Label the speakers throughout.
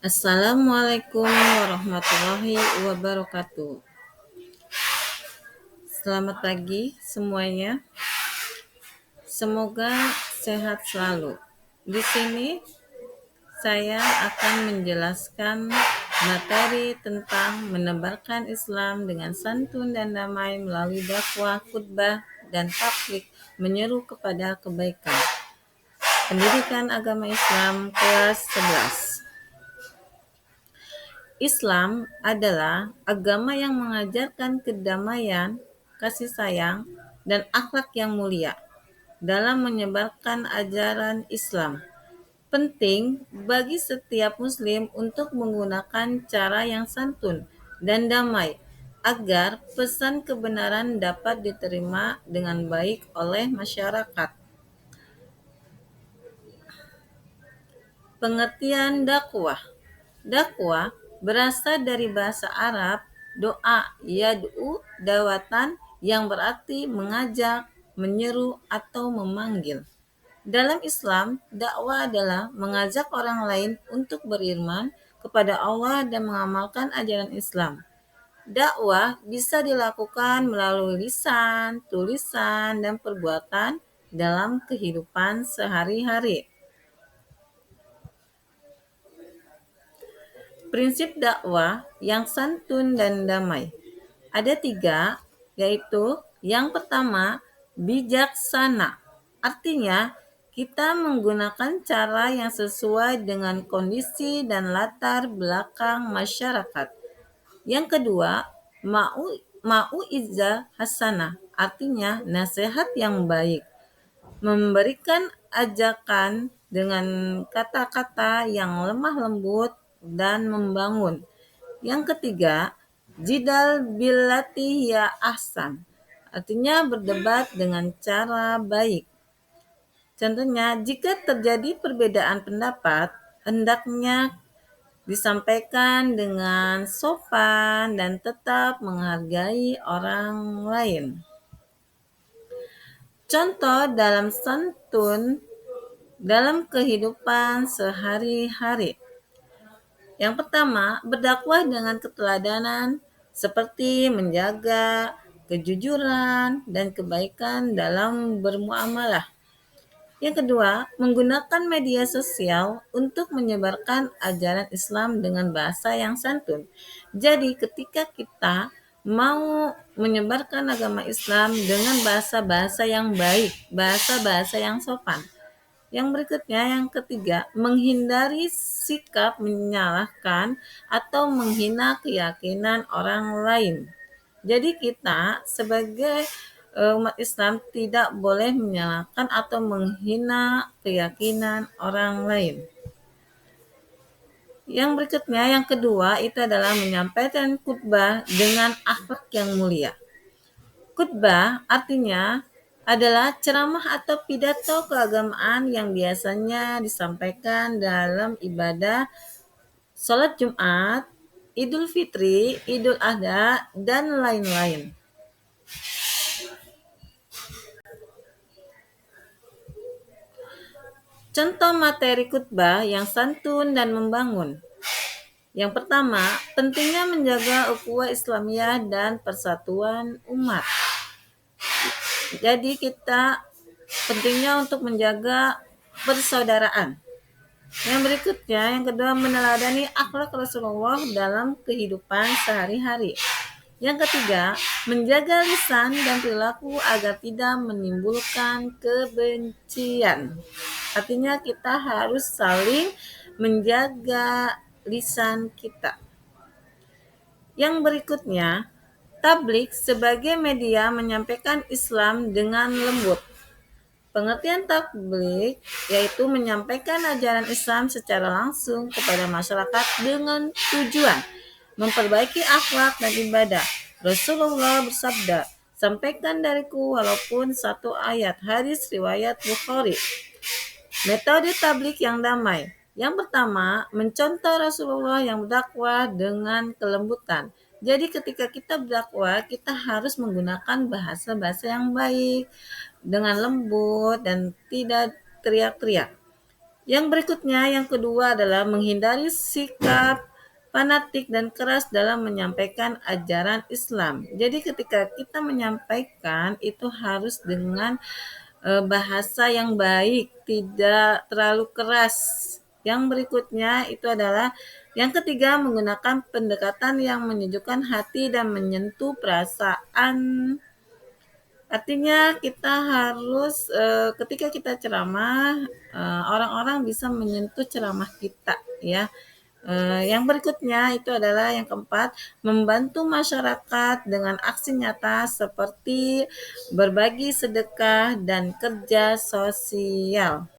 Speaker 1: Assalamualaikum warahmatullahi wabarakatuh. Selamat pagi semuanya. Semoga sehat selalu. Di sini saya akan menjelaskan materi tentang menebarkan Islam dengan santun dan damai melalui dakwah, khutbah, dan tabligh menyeru kepada kebaikan. Pendidikan Agama Islam kelas 11. Islam adalah agama yang mengajarkan kedamaian, kasih sayang, dan akhlak yang mulia. Dalam menyebarkan ajaran Islam, penting bagi setiap muslim untuk menggunakan cara yang santun dan damai agar pesan kebenaran dapat diterima dengan baik oleh masyarakat. Pengertian dakwah. Dakwah berasal dari bahasa Arab doa yad'u dawatan yang berarti mengajak, menyeru, atau memanggil. Dalam Islam, dakwah adalah mengajak orang lain untuk beriman kepada Allah dan mengamalkan ajaran Islam. Dakwah bisa dilakukan melalui lisan, tulisan, dan perbuatan dalam kehidupan sehari-hari. Prinsip dakwah yang santun dan damai. Ada 3, yaitu yang pertama, bijaksana. Artinya, kita menggunakan cara yang sesuai dengan kondisi dan latar belakang masyarakat. Yang kedua, mau'izah hasanah. Artinya, nasihat yang baik. Memberikan ajakan dengan kata-kata yang lemah lembut dan membangun. Yang ketiga, jidal billati ya ahsan. Artinya berdebat dengan cara baik. Contohnya, jika terjadi perbedaan pendapat, hendaknya disampaikan dengan sopan dan tetap menghargai orang lain. Contoh dalam santun dalam kehidupan sehari-hari. Yang pertama, berdakwah dengan keteladanan seperti menjaga kejujuran dan kebaikan dalam bermuamalah. Yang kedua, menggunakan media sosial untuk menyebarkan ajaran Islam dengan bahasa yang santun. Jadi, ketika kita mau menyebarkan agama Islam dengan bahasa-bahasa yang baik, bahasa-bahasa yang sopan. Yang berikutnya, yang ketiga, menghindari sikap menyalahkan atau menghina keyakinan orang lain. Jadi kita sebagai umat Islam tidak boleh menyalahkan atau menghina keyakinan orang lain. Yang berikutnya, yang kedua, itu adalah menyampaikan khutbah dengan akhlak yang mulia. Khutbah artinya adalah ceramah atau pidato keagamaan yang biasanya disampaikan dalam ibadah sholat Jumat, Idul Fitri, Idul Adha, dan lain-lain. Contoh materi khutbah yang santun dan membangun. Yang pertama, pentingnya menjaga ukhuwah Islamiyah dan persatuan umat. Jadi kita pentingnya untuk menjaga persaudaraan. Yang berikutnya, yang kedua, meneladani akhlak Rasulullah dalam kehidupan sehari-hari. Yang ketiga, menjaga lisan dan perilaku agar tidak menimbulkan kebencian. Artinya kita harus saling menjaga lisan kita. Yang berikutnya, tabligh sebagai media menyampaikan Islam dengan lembut. Pengertian tabligh yaitu menyampaikan ajaran Islam secara langsung kepada masyarakat dengan tujuan memperbaiki akhlak dan ibadah. Rasulullah bersabda, "Sampaikan dariku walaupun satu ayat." Hadis riwayat Bukhari. Metode tabligh yang damai. Yang pertama, mencontoh Rasulullah yang berdakwah dengan kelembutan. Jadi ketika kita berdakwah, kita harus menggunakan bahasa-bahasa yang baik, dengan lembut dan tidak teriak-teriak. Yang berikutnya, yang kedua adalah menghindari sikap fanatik dan keras dalam menyampaikan ajaran Islam. Jadi ketika kita menyampaikan itu harus dengan bahasa yang baik, tidak terlalu keras. Yang berikutnya itu adalah yang ketiga, menggunakan pendekatan yang menyejukkan hati dan menyentuh perasaan. Artinya kita harus ketika kita ceramah, orang-orang bisa menyentuh ceramah kita ya. Yang berikutnya itu adalah yang keempat, membantu masyarakat dengan aksi nyata seperti berbagi sedekah dan kerja sosial.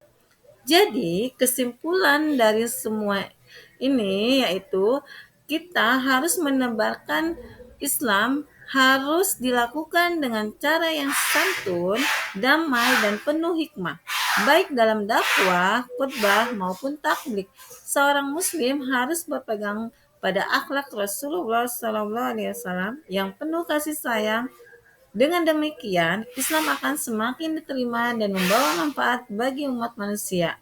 Speaker 1: Jadi, kesimpulan dari semua ini yaitu kita harus menebarkan Islam harus dilakukan dengan cara yang santun, damai, dan penuh hikmah, baik dalam dakwah, khutbah, maupun taklik. Seorang muslim harus berpegang pada akhlak Rasulullah SAW yang penuh kasih sayang. Dengan demikian, Islam akan semakin diterima dan membawa manfaat bagi umat manusia.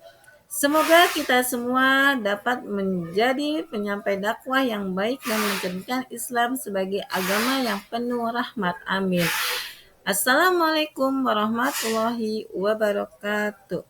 Speaker 1: Semoga kita semua dapat menjadi penyampai dakwah yang baik dan menjadikan Islam sebagai agama yang penuh rahmat. Amin. Assalamualaikum warahmatullahi wabarakatuh.